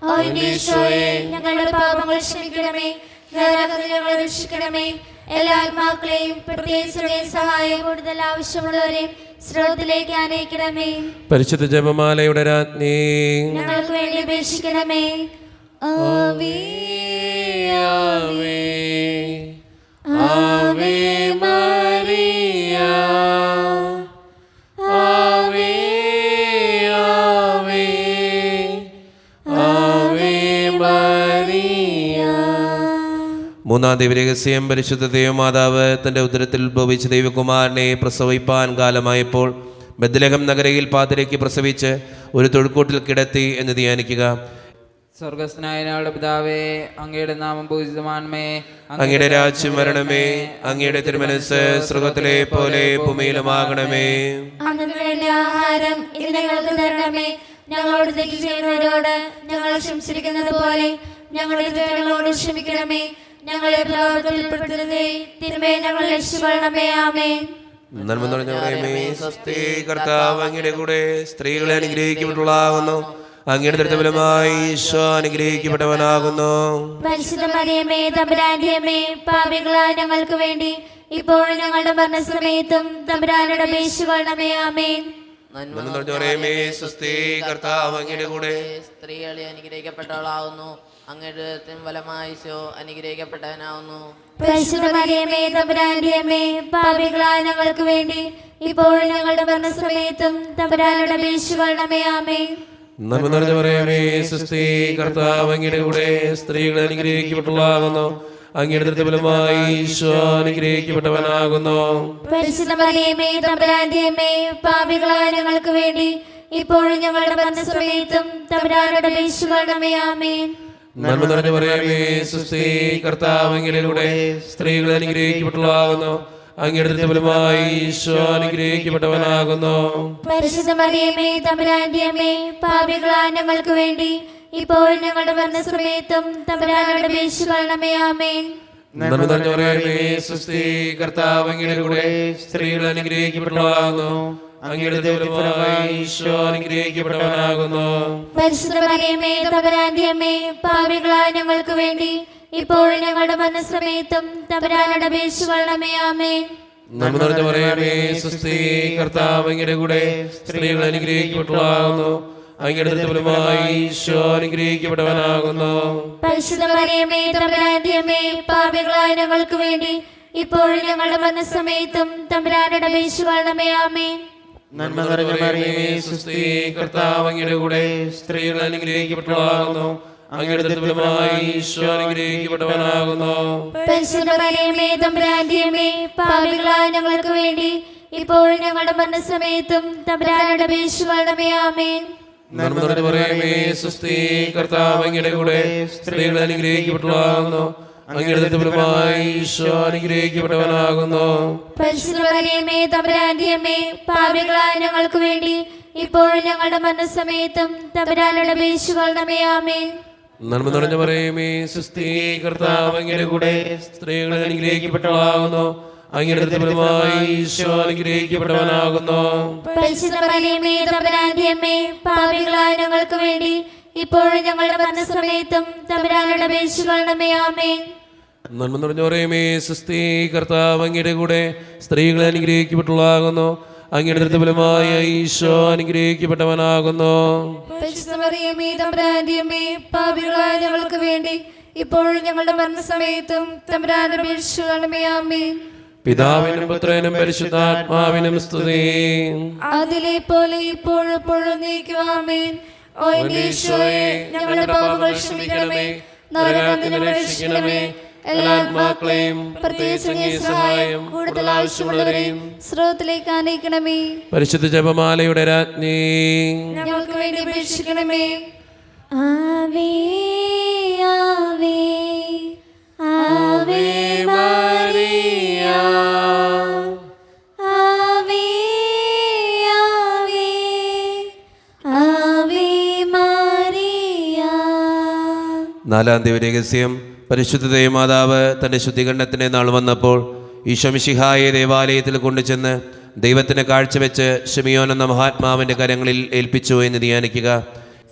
ഓ ഈശോയെ, ഞങ്ങളുടെ പാപങ്ങൾ ക്ഷമിക്കണമേ, നരകത്തിൽ ഞങ്ങളെ രക്ഷിക്കണമേ. എല്ലാ ആത്മാക്കളെയും പ്രത്യേകിച്ച് സഹായം കൂടുതൽ ആവശ്യമുള്ളവരെയും സ്രോതത്തിലേക്ക് അനയിക്കണമേ. പരിശുദ്ധ ജപമാലയുടെ രാജ്ഞി, ഞങ്ങൾക്ക് വേണ്ടി അപേക്ഷിക്കണമേ. ആവേ ആവേ ആവേ മരിയ, ആവേ ആവേ ആവേ മരിയ. മൂന്നാം ദിവ്യരഹസ്യം, പരിശുദ്ധ ദൈവമാതാവ് തൻ്റെ ഉദരത്തിൽ ഉത്ഭവിച്ച ദൈവകുമാരനെ പ്രസവിപ്പാൻ കാലമായപ്പോൾ ബത്ലഹേം നഗരയിൽ പാതിരയ്ക്ക് പ്രസവിച്ച് ഒരു തൊഴുക്കൂട്ടിൽ കിടത്തി എന്ന് ധ്യാനിക്കുക. സ്വർഗസ്ഥനായ ഞങ്ങളുടെ പിതാവേ, അങ്ങയുടെ നാമം പൂജിതമാണമേ. അങ്ങയുടെ രാജ്യം വരണമേ. അങ്ങയുടെ തിരുമനസ്സ് സ്വർഗത്തിലെ പോലെ ഭൂമിയിലുമാകണമേ. അന്നു വേണ്ട ആഹാരം ഇന്ന് ഞങ്ങൾക്ക് തരണമേ. ഞങ്ങളോട് തെറ്റ് ചെയ്യുന്നവരോട് ഞങ്ങൾ ക്ഷമിച്ചിരിക്കുന്നത് പോലെ ഞങ്ങളുടെ തെറ്റുകളോട് ക്ഷമിക്കണമേ. ഞങ്ങളെ പ്രലോഭനത്തിൽ ഉൾപ്പെടുത്തരുതേ, തിന്മയെ ഞങ്ങൾ രക്ഷിക്കണമേ. ആമേൻ. നന്മ നിറഞ്ഞ മറിയമേ, സ്വസ്തി, കർത്താവ് അങ്ങയുടെ കൂടെ സ്ത്രീകളെ അനുഗ്രഹിക്കപ്പെട്ടവളാകുന്നു. അങ്ങയുടെ ദൃഢഫലമായി ഈശോ അനുഗ്രഹിക്കപ്പെട്ടവനാകുന്നു. പരിശുദ്ധ മറിയമേ തമ്പുരാന്റെ അമ്മേ, പാപികളായ ഞങ്ങൾക്ക് വേണ്ടി ഇപ്പോഴും ഞങ്ങളുടെ മരണസമയത്തും തമ്പുരാനോട് അപേക്ഷിക്കണമേ. ആമേൻ. നന്മ നിറഞ്ഞ മറിയമേ, സ്വസ്തി, കർത്താവ് അങ്ങയുടെ കൂടെ സ്ത്രീകളെ അനുഗ്രഹിക്കപ്പെട്ടവളാകുന്നു. അങ്ങയുടെ ഫലമായി ഈശോ അനുഗ്രഹിക്കപ്പെട്ടവനാകുന്നു. പരിശുദ്ധ മറിയമേ തമ്പുരാന്റെ അമ്മേ, പാപികളായ ഞങ്ങൾക്ക് വേണ്ടി ഇപ്പോഴും ഞങ്ങളുടെ മരണസമയത്തും തമ്പുരാനോട് അപേക്ഷിക്കണമേ. ആമേൻ. നന്മ നിറഞ്ഞ മറിയമേ, സ്വസ്തി, കർത്താവ് അങ്ങയുടെ കൂടെ സ്ത്രീകൾ അനുഗ്രഹിക്കപ്പെട്ടവളാകുന്നു. അങ്ങയുടെ ദൃഢഫലമായി ഈശോ അനുഗ്രഹിക്കപ്പെട്ടവനാകുന്നു. പരിശുദ്ധ മറിയമേ തമ്പുരാന്റെ അമ്മേ, പാപികളായ ഞങ്ങൾക്ക് വേണ്ടി ഇപ്പോഴും ഞങ്ങളുടെ മരണസമയത്തും തമ്പുരാനോട് അപേക്ഷിക്കണമേ. ആമേൻ. നന്മ നിറഞ്ഞ മറിയമേ, സ്വസ്തി, കർത്താവ് അങ്ങയുടെ കൂടെ സ്ത്രീകൾ അനുഗ്രഹിക്കപ്പെട്ടവളാകുന്നു. അങ്ങയുടെ ദൃഢഫലമായി ഈശോ അനുഗ്രഹിക്കപ്പെട്ടവനാകുന്നു. പരിശുദ്ധ മറിയമേ തമ്പുരാന്റെ അമ്മേ, പാപികളായ ഞങ്ങൾക്ക് വേണ്ടി ഇപ്പോഴും ഞങ്ങളുടെ മരണസമയത്തും തമ്പുരാനോട് അപേക്ഷിക്കണമേ. ആമേൻ. നന്മ നിറഞ്ഞ മറിയമേ, സ്വസ്തി, കർത്താവ് അങ്ങയുടെ കൂടെ സ്ത്രീകൾ അനുഗ്രഹിക്കപ്പെട്ടവളാകുന്നു. അങ്ങയുടെ ദൃഢഫലമായി ഈശോ അനുഗ്രഹിക്കപ്പെട്ടവനാകുന്നു. പരിശുദ്ധ മറിയമേ തമ്പുരാന്റെ അമ്മേ, പാപികളായ ഞങ്ങൾക്ക് വേണ്ടി ഇപ്പോഴും ഞങ്ങളുടെ മരണസമയത്തും തമ്പുരാനോട് അപേക്ഷിക്കണമേ. ആമേൻ. നന്മ നിറഞ്ഞ മറിയമേ, സ്വസ്തി, കർത്താവ് അങ്ങയുടെ കൂടെ സ്ത്രീകൾ അനുഗ്രഹിക്കപ്പെട്ടവളാകുന്നു. അങ്ങയുടെ ദൃഢഫലമായി ഈശോ അനുഗ്രഹിക്കപ്പെട്ടവനാകുന്നു. പരിശുദ്ധ മറിയമേ തമ്പുരാന്റെ അമ്മേ, പാപികളായ ഞങ്ങൾക്ക് വേണ്ടി ഇപ്പോഴും ഞങ്ങളുടെ മരണസമയത്തും തമ്പുരാനോട് അപേക്ഷിക്കണമേ. ആമേൻ. നന്മ നിറഞ്ഞ മറിയമേ, സ്വസ്തി, കർത്താവ് അങ്ങയുടെ കൂടെ സ്ത്രീകൾ അനുഗ്രഹിക്കപ്പെട്ടവളാകുന്നു. അങ്ങയുടെ ദൃഢഫലമായി ഈശോ അനുഗ്രഹിക്കപ്പെട്ടവനാകുന്നു. പരിശുദ്ധ മറിയമേ തമ്പുരാന്റെ അമ്മേ, പാപികളായ ഞങ്ങൾക്ക് വേണ്ടി ഇപ്പോഴും ഞങ്ങളുടെ മരണസമയത്തും തമ്പുരാനോട് അപേക്ഷിക്കണമേ. ആമേൻ. നന്മ നിറഞ്ഞ മറിയമേ, സ്വസ്തി, കർത്താവ് അങ്ങയുടെ കൂടെ സ്ത്രീകൾ അനുഗ്രഹിക്കപ്പെട്ടവളാകുന്നു. അങ്ങയുടെ ദൃഢഫലമായി ഈശോ അനുഗ്രഹിക്കപ്പെട്ടവനാകുന്നു. പരിശുദ്ധ മറിയമേ തമ്പുരാന്റെ അമ്മേ, പാപികളായ ഞങ്ങൾക്ക് വേണ്ടി ഇപ്പോഴും ഞങ്ങളുടെ മരണസമയത്തും തമ്പുരാനോട് അപേക്ഷിക്കണമേ. ആമേൻ. നന്മ നിറഞ്ഞ പറയുമേ സുസ്ഥി, കർത്താവ് അങ്ങയുടെ കൂടെ സ്ത്രീകൾ അനുഗ്രഹിക്കപ്പെട്ടവളാകുന്നു, അങ്ങയുടെ ഫലമായി ഈശോ അനുഗ്രഹിക്കപ്പെട്ടവനാകുന്നു. പരിശുദ്ധ മറിയമേ തമ്പുരാന്റെ അമ്മേ, പാപികളായ ഞങ്ങൾക്ക് വേണ്ടി ഇപ്പോഴും ഞങ്ങളുടെ മരണസമയത്തും തമ്പുരാനോട് അപേക്ഷിക്കണമേ. ആമേൻ. നന്മ നിറഞ്ഞ പറയുമേ സുസ്ഥി, കർത്താവ് അങ്ങയുടെ കൂടെ സ്ത്രീകൾ അനുഗ്രഹിക്കപ്പെട്ടവളാകുന്നു, അങ്ങയുടെ ഫലമായ ഈശോ അനുഗ്രഹിക്കപ്പെട്ടവനാകുന്നു. പരിശുദ്ധ മറിയമേ തമ്പുരാന്റെ അമ്മേ, പാപികളായ ഞങ്ങൾക്ക് വേണ്ടി ഇപ്പോഴും ഞങ്ങളുടെ മരണസമയത്തും തമ്പുരാനോട് അപേക്ഷിക്കണമേ. ആമേൻ. പിതാവിനും പുത്രനും പരിശുദ്ധാത്മാവിനും സ്തുതി. അതിലെ പോലെ ഇപ്പോഴും എപ്പോഴും നീക്കും. ആമേൻ. ഓ എന്റെ ഈശോയെ, ഞങ്ങളുടെ പാപങ്ങൾ ക്ഷമിക്കണമേ, നരകത്തിൽ നിന്ന് രക്ഷിക്കണമേ, എല്ലാ ആത്മാക്കളെയും പ്രത്യേകിച്ച് അങ്ങേ സഹായം കൂടുതൽ ആവശ്യമുള്ളവരെയും സ്രോതത്തിലേക്ക് ആനയിക്കണമേ. പരിശുദ്ധ ജപമാലയുടെ രാജ്ഞി, ഞങ്ങൾക്ക് വേണ്ടി അപേക്ഷിക്കണമേ. ആവേ ആവേ ആവേ മരിയ, ആവേ ആവേ ആവേ മരിയ. നാലാം ദിവരഹസ്യം. പരിശുദ്ധ ദൈവമാതാവ് തൻ്റെ ശുദ്ധീകരണത്തിൻ്റെ നാൾ വന്നപ്പോൾ ഈശോ മിശിഹായെ ദേവാലയത്തിൽ കൊണ്ടുചെന്ന് ദൈവത്തിന് കാഴ്ചവെച്ച് ശിമിയോൻ എന്ന മഹാത്മാവിൻ്റെ കരങ്ങളിൽ ഏൽപ്പിച്ചു എന്ന് ധ്യാനിക്കുക.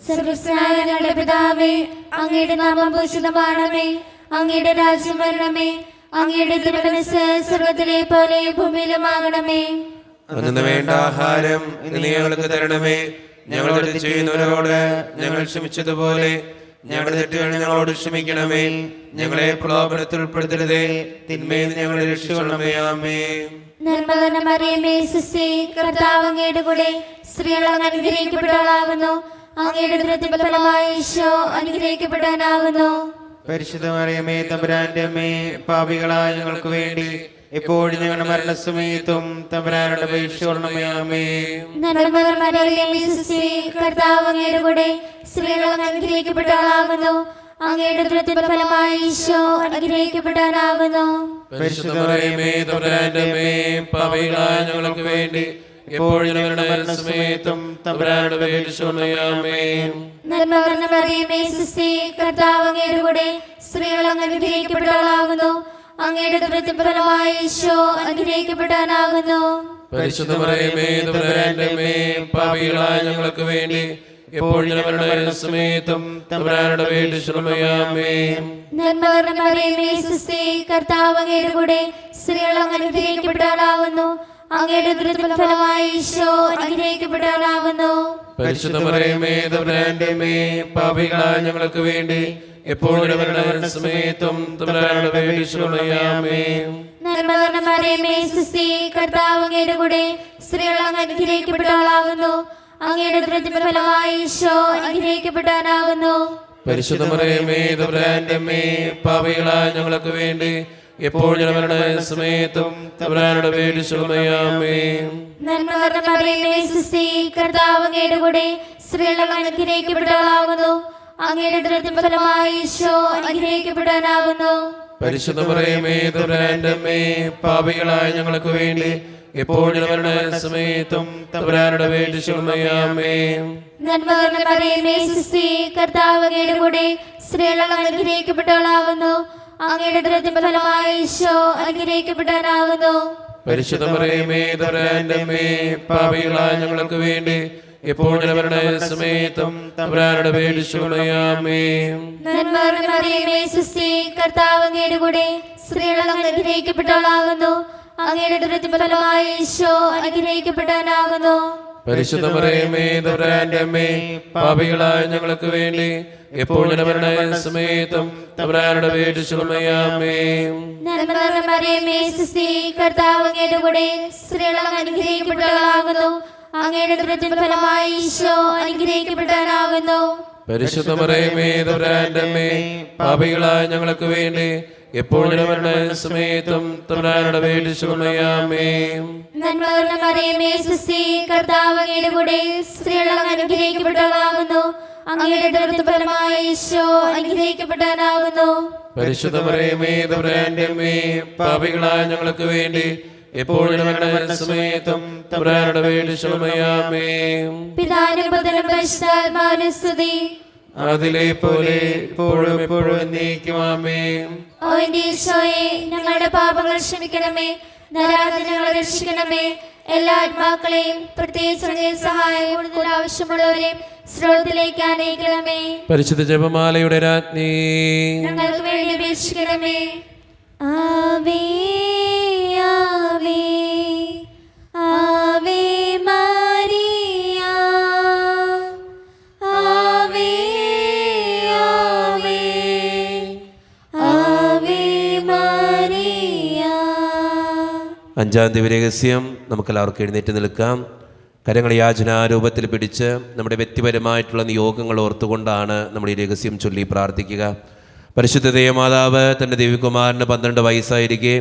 സർവ്വസ്നായ ഞങ്ങളുടെ പിതാവേ, അങ്ങയുടെ നാമം പൂജിതമാകണമേ, അങ്ങയുടെ രാജ്യം വരണമേ, അങ്ങയുടെ തിരുമനസ്സ് സ്വർഗ്ഗത്തിലെ പോലെ ഭൂമിയിലുമാകണമേ. അന്നു വേണ്ട ആഹാരം ഇന്ന് ഞങ്ങൾക്ക് തരണമേ. ഞങ്ങളോട് തെറ്റ് ചെയ്യുന്നവരോട് ഞങ്ങൾ ക്ഷമിച്ചതുപോലെ ഞങ്ങളുടെ തെറ്റുകൾ ഞങ്ങളോട് ക്ഷമിക്കണമേ. ഞങ്ങളെ പ്രലോഭനത്തിൽ ഉൾപ്പെടുത്തരുതേ, തിന്മയിൽ ഞങ്ങളെ രക്ഷിക്കണമേ. ആമേൻ. നന്മ നിറഞ്ഞ മറിയമേ സുസ്ഥി, കർത്താവ് അങ്ങയുടെ കൂടെ സ്ത്രീകൾ അങ്ങ് അനുഗ്രഹിക്കപ്പെട്ടവളാകുന്നു, അങ്ങയുടെ ഉദരത്തിൻ ഫലമായി ഈശോ അനുഗ്രഹിക്കപ്പെടാനാകുന്നു. പരിശുദ്ധ മറിയമേ തമ്പുരാന്റെ അമ്മേ, പാപികളായ ഞങ്ങൾക്ക് വേണ്ടി എപ്പോഴും ഞങ്ങളുടെ മരണസമയത്തും തമ്പുരാനോട് അപേക്ഷിക്കണമേ. ആമേൻ. നന്മ നിറഞ്ഞ മറിയമേ സുസ്ഥി, കർത്താവ് അങ്ങയുടെ കൂടെ സ്ത്രീകൾ അങ്ങ് അനുഗ്രഹിക്കപ്പെട്ടവളാകുന്നു, അങ്ങയുടെ ഉദരത്തിൻ ഫലമായി ഈശോ അനുഗ്രഹിക്കപ്പെടാനാകുന്നു. പരിശുദ്ധ മറിയമേ തമ്പുരാന്റെ അമ്മേ, പാപികളായ ഞങ്ങൾക്ക് വേണ്ടി എപ്പോഴും ഞങ്ങളുടെ മരണസമയത്തും തമ്പുരാനോട് അപേക്ഷിക്കണമേ. ആമേൻ. നന്മ നിറഞ്ഞ മറിയമേ സുസ്ഥി, കർത്താവ് അങ്ങയുടെ കൂടെ സ്ത്രീകൾ അങ്ങ് അനുഗ്രഹിക്കപ്പെട്ടവളാകുന്നു, അങ്ങയുടെ ഉദരത്തിൻ ഫലമായി ഈശോ അനുഗ്രഹിക്കപ്പെടാനാകുന്നു. പരിശുദ്ധ മറിയമേ തമ്പുരാന്റെ അമ്മേ, പാപികളായ ഞങ്ങൾക്ക് വേണ്ടി എപ്പോഴും ഞങ്ങളുടെ മരണസമയത്തും തമ്പുരാനോട് അപേക്ഷിക്കണമേ. ആമേൻ. നന്മ നിറഞ്ഞ മറിയമേ സുസ്ഥി, കർത്താവ് അങ്ങയുടെ കൂടെ സ്ത്രീകൾ അങ്ങ് അനുഗ്രഹിക്കപ്പെട്ടവളാകുന്നു, അങ്ങയുടെ ഉദരത്തിൻ ഫലമായി ഈശോ അനുഗ്രഹിക്കപ്പെടാനാകുന്നു. പരിശുദ്ധ മറിയമേ തമ്പുരാന്റെ അമ്മേ, പാപികളായ ഞങ്ങൾക്ക് വേണ്ടി എപ്പോഴും ഞങ്ങളുടെ മരണസമയത്തും തമ്പുരാനോട് അപേക്ഷിക്കണമേ. ആമേൻ. നന്മ നിറഞ്ഞ മറിയമേ സുസ്ഥി, കർത്താവ് അങ്ങയുടെ കൂടെ സ്ത്രീകൾ അങ്ങ് അനുഗ്രഹിക്കപ്പെട്ടവളാകുന്നു, അങ്ങയുടെ ഉദരത്തിൻ ഫലമായി ഈശോ അനുഗ്രഹിക്കപ്പെടാനാകുന്നു. പരിശുദ്ധ മറിയമേ തമ്പുരാന്റെ അമ്മേ, പാപികളായ ഞങ്ങൾക്ക് വേണ്ടി എപ്പോഴും ഞങ്ങളുടെ മരണസമയത്തും തമ്പുരാനോട് അപേക്ഷിക്കണമേ. ആമേൻ. നന്മ നിറഞ്ഞ മറിയമേ സുസ്ഥി, കർത്താവ് അങ്ങയുടെ കൂടെ സ്ത്രീകൾ അങ്ങ് അനുഗ്രഹിക്കപ്പെട്ടവളാകുന്നു, അങ്ങയുടെ ഉദരത്തിൻ ഫലമായി ഈശോ അനുഗ്രഹിക്കപ്പെടാനാകുന്നു. പരിശുദ്ധ മറിയമേ തമ്പുരാന്റെ അമ്മേ, പാപികളായ ഞങ്ങൾക്ക് വേണ്ടി എപ്പോഴും ഞങ്ങളുടെ മരണസമയത്തും തമ്പുരാനോട് അപേക്ഷിക്കണമേ. ആമേൻ. നന്മ നിറഞ്ഞ മറിയമേ സുസ്ഥി, കർത്താവ് അങ്ങയുടെ കൂടെ സ്ത്രീകൾ അങ്ങ് അനുഗ്രഹിക്കപ്പെട്ടവളാകുന്നു, അങ്ങയുടെ ഉദരത്തിൻ ഫലമായി ഈശോ അനുഗ്രഹിക്കപ്പെടാനാകുന്നു. പരിശുദ്ധ മറിയമേ തമ്പുരാന്റെ അമ്മേ, പാപികളായ ഞങ്ങൾക്ക് വേണ്ടി എപ്പോഴും ഞങ്ങളുടെ മരണസമയത്തും തമ്പുരാനോട് അപേക്ഷിക്കണമേ. ആമേൻ. നന്മ നിറഞ്ഞ മറിയമേ സുസ്ഥി, കർത്താവ് അങ്ങയുടെ കൂടെ സ്ത്രീകൾ അങ്ങ് അനുഗ്രഹിക്കപ്പെട്ടവളാകുന്നു, അങ്ങയുടെ ഉദരത്തിൻ ഫലമായി ഈശോ അനുഗ്രഹിക്കപ്പെടാനാകുന്നു. പരിശുദ്ധ മറിയമേ തമ്പുരാന്റെ അമ്മേ, പാപികളായ ഞങ്ങൾക്ക് വേണ്ടി എപ്പോഴും ഞങ്ങളുടെ മരണസമയത്തും തമ്പുരാനോട് അപേക്ഷിക്കണമേ. ആമേൻ. നന്മ നിറഞ്ഞ മറിയമേ സുസ്ഥി, കർത്താവ് അങ്ങയുടെ കൂടെ സ്ത്രീകൾ അങ്ങ് അനുഗ്രഹിക്കപ്പെട്ടവളാകുന്നു, അങ്ങയുടെ ഉദരത്തിൻ ഫലമായി ഈശോ അനുഗ്രഹിക്കപ്പെടാനാകുന്നു. പരിശുദ്ധ മറിയമേ തമ്പുരാന്റെ അമ്മേ, പാപികളായ ഞങ്ങൾക്ക് വേണ്ടി എപ്പോഴും ഞങ്ങളുടെ മരണസമയത്തും തമ്പുരാനോട് അപേക്ഷിക്കണമേ. ആമേൻ. നന്മ നിറഞ്ഞ മറിയമേ സുസ്ഥി, കർത്താവ് അങ്ങയുടെ കൂടെ സ്ത്രീകൾ അങ്ങ് അനുഗ്രഹിക്കപ്പെട്ടവളാകുന്നു, അങ്ങയുടെ ഉദരത്തിൻ ഫലമായി ഈശോ അനുഗ്രഹിക്കപ്പെടാനാകുന്നു. പരിശുദ്ധ മറിയമേ തമ്പുരാന്റെ അമ്മേ, പാപികളായ ഞങ്ങൾക്ക് വേണ്ടി എപ്പോഴും ഞങ്ങളുടെ മരണസമയത്തും തമ്പുരാനോട് അപേക്ഷിക്കണമേ. ആമേൻ. പിതാവിനും പുത്രനും പരിശുദ്ധാത്മാവിനും സ്തുതി. അതിലെ പോലെ ഇപ്പോഴും എപ്പോഴും എന്നേക്കും. ആമേൻ. ഓ എന്റെ ഈശോയെ, ഞങ്ങളുടെ പാപങ്ങൾ ക്ഷമിക്കണമേ, നരകത്തിൽ ഞങ്ങളെ രക്ഷിക്കണമേ. എല്ലാ ആത്മാക്കളെയും പ്രത്യേകിച്ച് സഹായം കൂടുതൽ ആവശ്യമുള്ളവരെയും സ്രോതത്തിലേക്ക് അനയിക്കണമേ. പരിശുദ്ധ ജപമാലയുടെ രാജ്ഞി, ഞങ്ങൾക്ക് വേണ്ടി അപേക്ഷിക്കണമേ. ആവേ ആവേ ആവേ മരിയ, ആവേ ആവേ ആവേ മരിയ. അഞ്ചാം ദിവ്യരഹസ്യം നമുക്കെല്ലാവർക്കും എഴുന്നേറ്റ് നിൽക്കാം. കരങ്ങൾ യാചനാരൂപത്തിൽ പിടിച്ച് നമ്മുടെ വ്യക്തിപരമായിട്ടുള്ള നിയോഗങ്ങൾ ഓർത്തുകൊണ്ടാണ് നമ്മൾ ഈ രഹസ്യം ചൊല്ലി പ്രാർത്ഥിക്കുക. പരിശുദ്ധ ദേവമാതാവ് തൻ്റെ ദേവികുമാരന് 12 വയസ്സായിരിക്കെ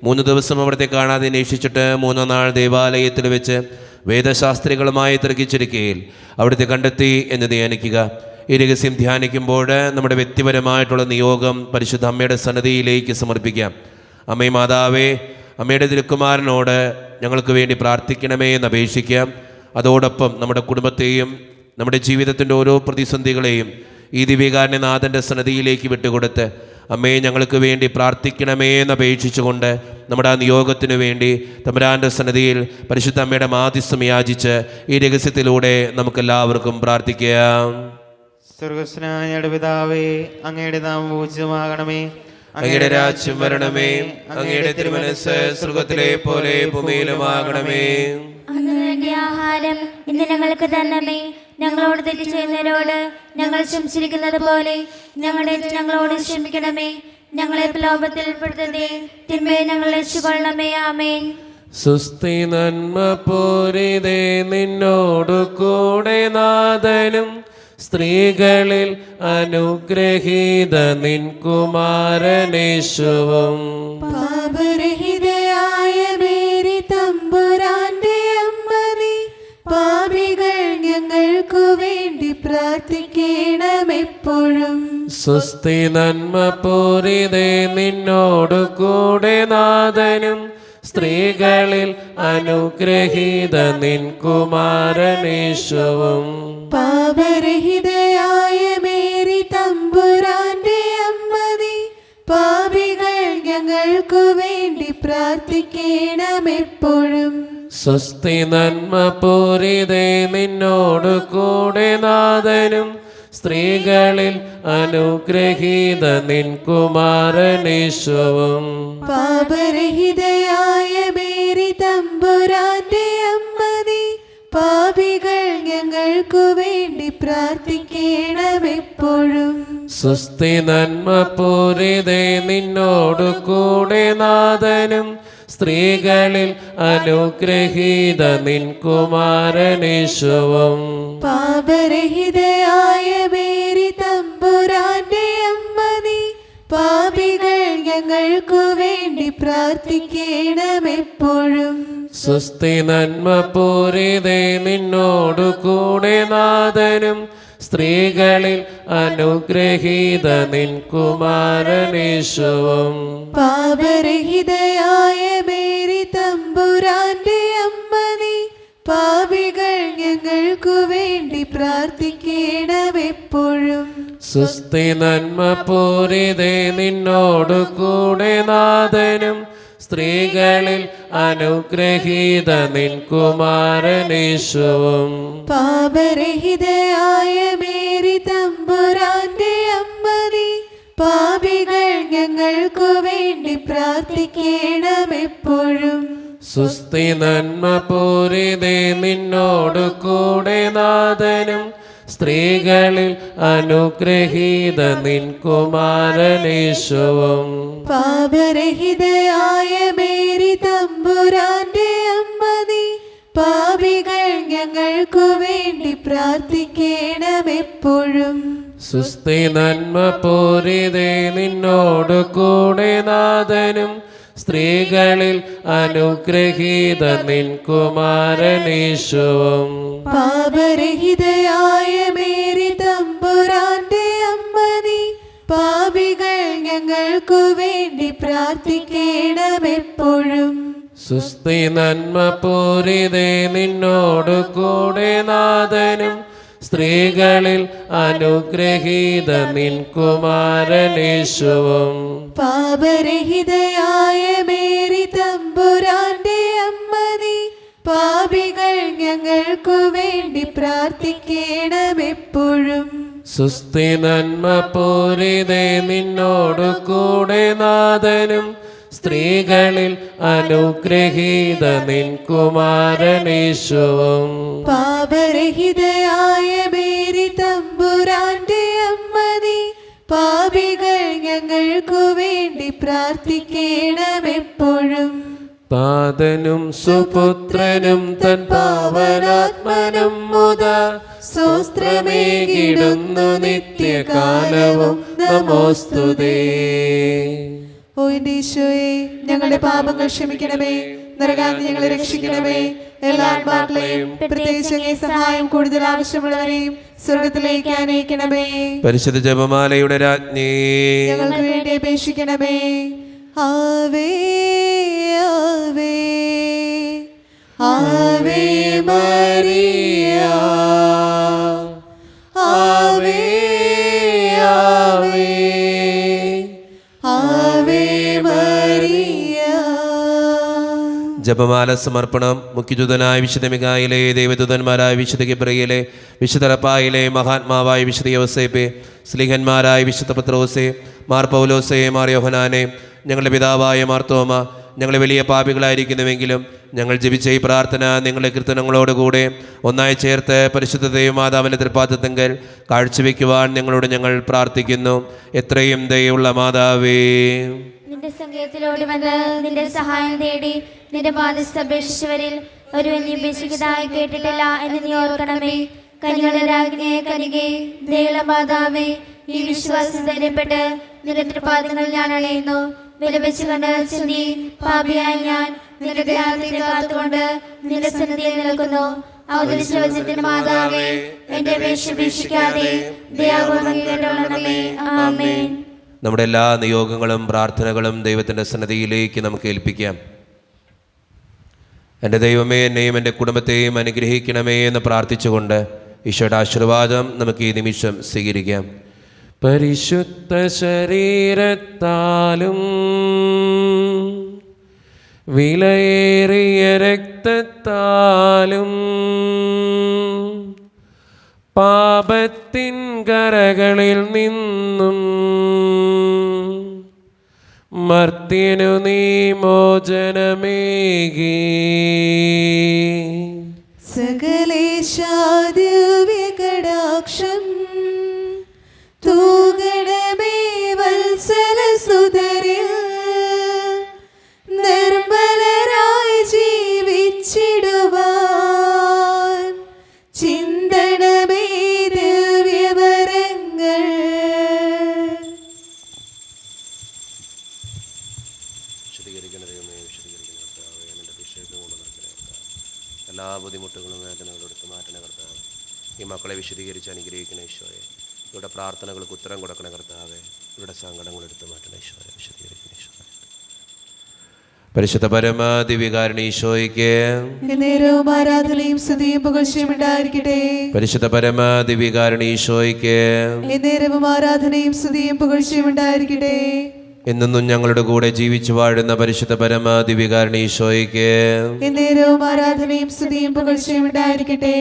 3 ദിവസം അവിടുത്തെ കാണാതെ അന്വേഷിച്ചിട്ട് 3-ാം നാൾ ദേവാലയത്തിൽ വെച്ച് വേദശാസ്ത്രികളുമായി തർക്കിച്ചിരിക്കയിൽ അവിടുത്തെ കണ്ടെത്തി എന്ന് ധ്യാനിക്കുക. ഈ രഹസ്യം ധ്യാനിക്കുമ്പോൾ നമ്മുടെ വ്യക്തിപരമായിട്ടുള്ള നിയോഗം പരിശുദ്ധ അമ്മയുടെ സന്നിധിയിലേക്ക് സമർപ്പിക്കാം. അമ്മേ മാതാവേ, അമ്മയുടെ തിരുക്കുമാരനോട് ഞങ്ങൾക്ക് വേണ്ടി പ്രാർത്ഥിക്കണമേ എന്ന് അപേക്ഷിക്കാം. അതോടൊപ്പം നമ്മുടെ കുടുംബത്തെയും നമ്മുടെ ജീവിതത്തിൻ്റെ ഓരോ പ്രതിസന്ധികളെയും ഈ ദിവ്യകാരുണ്യനാഥൻ്റെ സന്നിധിയിലേക്ക് വിട്ടുകൊടുത്ത് അമ്മയെ ഞങ്ങൾക്ക് വേണ്ടി പ്രാർത്ഥിക്കണമേ എന്ന് അപേക്ഷിച്ചുകൊണ്ട് നമ്മുടെ ആ നിയോഗത്തിനു വേണ്ടി തമ്പുരാൻ്റെ സന്നിധിയിൽ പരിശുദ്ധ അമ്മയുടെ മാധ്യസ്ഥം യാചിച്ച് ഈ രഹസ്യത്തിലൂടെ നമുക്കെല്ലാവർക്കും പ്രാർത്ഥിക്കാം. സ്വർഗ്ഗസ്ഥനായ ഞങ്ങളുടെ പിതാവേ, അങ്ങയുടെ നാമം പൂജ്യമാകണമേ. അങ്ങയുടെ രാജ്യം വരണമേ. അങ്ങയുടെ തിരുമനസ്സ് സ്വർഗ്ഗത്തിലെ പോലെ ഭൂമിയിലുമാകണമേ. അന്ന് വേണ്ട ആഹാരം ഇന്ന് ഞങ്ങൾക്ക് തരണമേ. ഞങ്ങളോട് തെറ്റ് ചെയ്യുന്നവരോട് ഞങ്ങൾ ക്ഷമിച്ചിരിക്കുന്നത് പോലെ ഞങ്ങളോട് ക്ഷമിക്കണമേ. ഞങ്ങളെ പ്രലോഭത്തിൽ ഉൾപ്പെടുത്തരുതേ, തിന്മയെ ഞങ്ങൾ രക്ഷിക്കൊള്ളണമേ. ആമേൻ. സുസ്ഥി നന്മ പൂരിതേ, നിന്നോടു കൂടെ നാഥനും സ്ത്രീകളിൽ അനുഗ്രഹീത നിൻ കുമാരനേശുവും. പാപരഹിതയായ മേരി തമ്പുരാന്റെ അമ്മ നീ, പാപികൾ ഞങ്ങൾക്കു വേണ്ടി പ്രാർത്ഥിക്കണമെപ്പോഴും. സുസ്ഥി നന്മ പൂരിതേ, നിന്നോടു കൂടെ നാഥനും സ്ത്രീകളിൽ അനുഗ്രഹീത നിൻ കുമാരനേശുവും. പാപരഹിതയായ മേരി തമ്പുരാന്റെ അമ്മ നീ, പാപികൾ ഞങ്ങൾക്കു വേണ്ടി പ്രാർത്ഥിക്കണമെപ്പോഴും. സ്വസ്തി നന്മ പൂരിതേ, നിന്നോടു കൂടെ നാഥനും സ്ത്രീകളിൽ അനുഗ്രഹീത നിൻ കുമാരനേശുവും. പാപരഹിതയായ മേരി തമ്പുരാന്റെ അമ്മ നീ, പാപികൾ ഞങ്ങൾക്കു വേണ്ടി പ്രാർത്ഥിക്കണമെപ്പോഴും. സ്വസ്തി നന്മ പൂരിതേ, നിന്നോടു കൂടെ നാഥനും സ്ത്രീകളിൽ അനുഗ്രഹീത നിൻ കുമാരനേശുവും. പാപരഹിതയായ മേരി തമ്പുരാന്റെ അമ്മ നീ, പാപികൾ ഞങ്ങൾക്കു വേണ്ടി പ്രാർത്ഥിക്കണമെപ്പോഴും. സ്വസ്തി നന്മ പൂരിതേ, നിന്നോടു കൂടെ നാഥനും സ്ത്രീകളിൽ അനുഗ്രഹീത നിൻ കുമാരനേശുവും. പാപരഹിതയായ മേരി തമ്പുരാന്റെ അമ്മ നീ, പാപികൾ ഞങ്ങൾക്കു വേണ്ടി പ്രാർത്ഥിക്കണമെപ്പോഴും. സ്വസ്തി നന്മ പൂരിതേ, നിന്നോടു കൂടെ നാഥനും സ്ത്രീകളിൽ അനുഗ്രഹീത നിൻ കുമാരനേശുവും. പാപരഹിതയായ മേരി തമ്പുരാന്റെ അമ്മ നീ, പാപികൾ ഞങ്ങൾക്കു വേണ്ടി പ്രാർത്ഥിക്കണമെപ്പോഴും. സ്വസ്തി നന്മ പൂരിതേ, നിന്നോടു കൂടെ നാഥനും സ്ത്രീകളിൽ അനുഗ്രഹീത നിൻ കുമാരനേശുവും. പാപരഹിതയായ മേരി തമ്പുരാന്റെ അമ്മ നീ, പാപികൾ ഞങ്ങൾക്കു വേണ്ടി പ്രാർത്ഥിക്കണമെപ്പോഴും. സ്വസ്തി നന്മ പൂരിതേ, നിന്നോടു കൂടെ നാഥനും സ്ത്രീകളിൽ അനുഗ്രഹീത നിൻ കുമാരനേശുവും. പാപരഹിതയായ മേരി തമ്പുരാന്റെ അമ്മ നീ, പാപികൾ ഞങ്ങൾക്കു വേണ്ടി പ്രാർത്ഥിക്കണമെപ്പോഴും. സുസ്തി നന്മ പൂരിതേ നിന്നോടു കൂടെ നാഥനും സ്ത്രീകളിൽ അനുഗ്രഹീത നിൻ കുമാരനേശുവും. പാപരഹിതയായ മേരി തമ്പുരാന്റെ അമ്മ നീ, പാപികൾ ഞങ്ങൾക്കു വേണ്ടി പ്രാർത്ഥിക്കണമെപ്പോഴും. സുസ്തി നന്മ പൂരിതേ നിന്നോടു കൂടെ നാഥനും സ്ത്രീകളിൽ അനുഗ്രഹീത നിൻ കുമാരനേശുവും. പാപരഹിതയായ മേരി തമ്പുരാന്റെ അമ്മ നീ, പാപികൾ ഞങ്ങൾക്കു വേണ്ടി പ്രാർത്ഥിക്കണമെപ്പോഴും. താതനും സുപുത്രനും തൻ പാവനാത്മനും മുതാ സ്തോത്രമേകിടുന്നു നിത്യകാലവും നമോസ്തുതേ. ഓ എന്റെ ഈശോയെ, ഞങ്ങളുടെ പാപങ്ങൾ ക്ഷമിക്കണമേ, നരകാഗ്നി ഞങ്ങളെ രക്ഷിക്കണമേ. എല്ലാ ആത്മാക്കളെയും പ്രത്യേകിച്ച് അങ്ങേ സഹായം കൂടുതൽ ആവശ്യമുള്ളവരെയും സ്വർഗത്തിലേക്ക് അനയിക്കണമേ. പരിശുദ്ധ ജപമാലയുടെ രാജ്ഞി, ഞങ്ങൾക്ക് വേണ്ടി അപേക്ഷിക്കണമേ. ആവേ ആവേ ആവേ മരിയ, ആവേ ആവേ ആവേ മരിയ. ജപമാല സമർപ്പണം. മുഖ്യദൂതനായ വിശുദ്ധ മിഖായേലേ, ദൈവദൂതന്മാരായ വിശുദ്ധ ഗബ്രിയേലേ, വിശുദ്ധ റഫായേലേ, മഹാത്മാവായ വിശുദ്ധ യോസേപ്പേ, സ്ലീഹന്മാരായ വിശുദ്ധ പത്രോസേ, മാർ പൗലോസേ, മാർ യോഹനാനെ, ഞങ്ങളുടെ പിതാവായ മാർത്തോമ, ഞങ്ങൾ വലിയ പാപികളായിരിക്കുന്നുവെങ്കിലും ഞങ്ങൾ ജപിച്ച ഈ പ്രാർത്ഥന നിങ്ങളുടെ കീർത്തനങ്ങളോടുകൂടെ ഒന്നായി ചേർത്ത് പരിശുദ്ധ ദൈവമാതാവിൻ്റെ തൃപ്പാദത്തെങ്കിൽ കാഴ്ചവെക്കുവാൻ ഞങ്ങൾ പ്രാർത്ഥിക്കുന്നു. എത്രയും ദയുള്ള മാതാവേ, നിന്റെ സങ്കേതത്തിലോട് വന്ന് നിന്റെ സഹായം തേടി നിന്റെ മാധ്യസ്ഥ അപേക്ഷിച്ചവരിൽ ഒരുവൻ നീ ഉപേക്ഷിക്കതായി കേട്ടിട്ടില്ല എന്ന് നീ ഓർക്കണമേ. കനികളുടെ രാജ്ഞിയെ കനികെ, ദയുള്ള മാതാവേ, ഈ വിശ്വാസം ധൈര്യപ്പെട്ട് നിന്റെ തൃപാദങ്ങൾ ഞാൻ അണയുന്നു. വിലപിച്ചു കണ്ട് ചിന്തി പാപിയായി ഞാൻ നിന്റെ ധ്യാനത്തിൽ കാത്തുകൊണ്ട് നിന്റെ സന്നിധിയിൽ നിൽക്കുന്നു. അവതരിച്ച വചനത്തിന്റെ മാതാവേ, എന്റെ അപേക്ഷ ഉപേക്ഷിക്കാതെ ദയാപൂർവ്വം കേട്ടോളണമേ. ആമേൻ. നമ്മുടെ എല്ലാ നിയോഗങ്ങളും പ്രാർത്ഥനകളും ദൈവത്തിൻ്റെ സന്നിധിയിലേക്ക് നമുക്ക് ഏൽപ്പിക്കാം. എൻ്റെ ദൈവമേ, എന്നെയും എൻ്റെ കുടുംബത്തെയും അനുഗ്രഹിക്കണമേ എന്ന് പ്രാർത്ഥിച്ചുകൊണ്ട് ഈശോയുടെ ആശീർവാദം നമുക്ക് ഈ നിമിഷം സ്വീകരിക്കാം. പരിശുദ്ധ ശരീരത്താലും വിലയേറിയ രക്തത്താലും പാപത്തിൻ കരകളിൽ നിന്നും മർത്യനു നീ മോചനമേകി. സകലേശാദിവ്യകടാക്ഷം തൂകണമേ വത്സലസുതരിൽ, നിർമ്മലരായി ജീവിച്ചിടുവാൻ ചിന്തണമേ ദിവ്യവരങ്ങൾ. എല്ലാ ബുദ്ധിമുട്ടുകളും വേദനകളും എടുത്ത് മാറ്റണ കർത്താവ്. ഈ മക്കളെ വിശദീകരിച്ച് അനുഗ്രഹിക്കണ ഈശോയെ. ഇവിടെ പ്രാർത്ഥനകൾക്ക് ഉത്തരം കൊടുക്കണ കർത്താവെ. ഇവിടെ സങ്കടങ്ങൾ എടുത്ത് മാറ്റണ ഈശോയെ. വിശദീകരിക്കണ ഈശോയെ. പരിശുദ്ധ പരമാദിവികാരണ ഈശോയ്ക്ക് നേരവും ആരാധനയും സ്തുതിയും പുകഴ്ചയും ഉണ്ടായിരിക്കട്ടെ. പരിശുദ്ധ പരമാദിവികാരണ ഈശോയ്ക്ക് നേരവും ആരാധനയും സ്തുതിയും പുകഴ്ചയും ഉണ്ടായിരിക്കട്ടെ. എന്നും ഞങ്ങളുടെ കൂടെ ജീവിച്ചു വാഴുന്ന പരിശുദ്ധ പരമാദിവികാരണ ഈശോയ്ക്ക് നേരവും ആരാധനയും സ്തുതിയും പുകഴ്ചയും ഉണ്ടായിരിക്കട്ടെ.